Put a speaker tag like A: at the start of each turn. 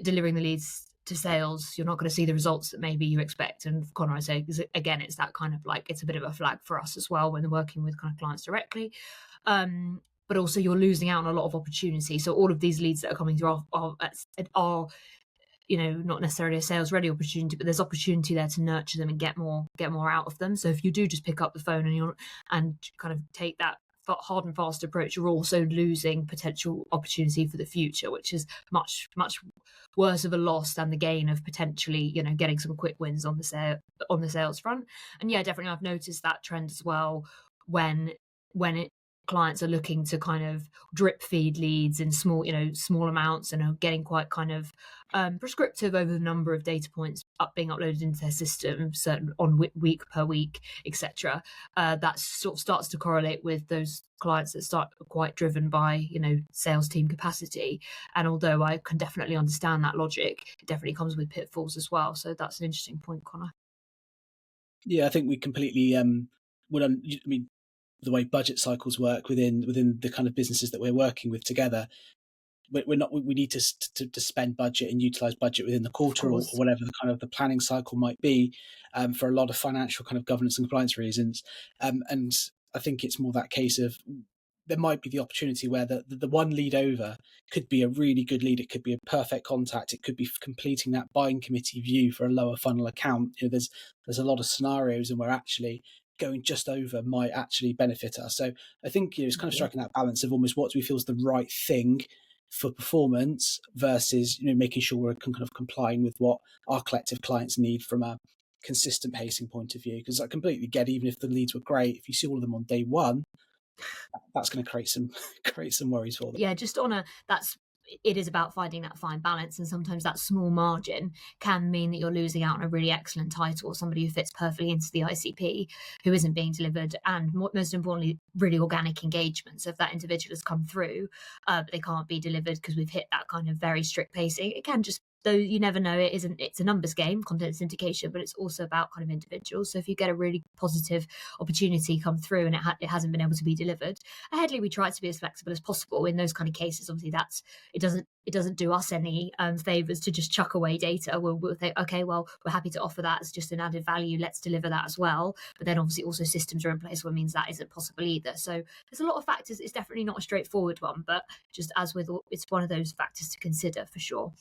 A: delivering the leads to sales, you're not going to see the results that maybe you expect. And Conor, I say, because again, it's that kind of like, it's a bit of a flag for us as well when they're working with kind of clients directly. But also you're losing out on a lot of opportunity. So all of these leads that are coming through are not necessarily a sales ready opportunity, but there's opportunity there to nurture them and get more out of them. So if you do just pick up the phone and kind of take that hard and fast approach, you're also losing potential opportunity for the future, which is much, much worse of a loss than the gain of potentially, getting some quick wins on the sales front. And yeah, definitely I've noticed that trend as well when clients are looking to kind of drip feed leads in small amounts and are getting quite kind of prescriptive over the number of data points being uploaded into their system, certain on week per week, etc. That sort of starts to correlate with those clients that start quite driven by sales team capacity. And although I can definitely understand that logic, it definitely comes with pitfalls as well. So that's an interesting point, Conor.
B: Yeah, I think we completely the way budget cycles work within the kind of businesses that we're working with together, we need to spend budget and utilize budget within the quarter or whatever the kind of the planning cycle might be, for a lot of financial kind of governance and compliance reasons. And I think it's more that case of there might be the opportunity where the one lead over could be a really good lead. It could be a perfect contact. It could be completing that buying committee view for a lower funnel account. There's a lot of scenarios and where actually going just over might actually benefit us. So I think it's kind of striking that balance of almost what do we feel is the right thing for performance versus making sure we're kind of complying with what our collective clients need from a consistent pacing point of view. Because I completely get, even if the leads were great, if you see all of them on day one, that's going to create some worries for them.
A: Yeah, it is about finding that fine balance, and sometimes that small margin can mean that you're losing out on a really excellent title or somebody who fits perfectly into the ICP who isn't being delivered, and most importantly, really organic engagement. So if that individual has come through, but they can't be delivered because we've hit that kind of very strict pacing, it can just, though you never know, it's a numbers game, content syndication, but it's also about kind of individuals. So if you get a really positive opportunity come through and it hasn't been able to be delivered, at Headley we try to be as flexible as possible in those kind of cases. Obviously it doesn't do us any favors to just chuck away data. We'll think, okay, well, we're happy to offer that as just an added value, let's deliver that as well. But then obviously also systems are in place, which means that isn't possible either. So there's a lot of factors. It's definitely not a straightforward one, but just as with all, it's one of those factors to consider for sure.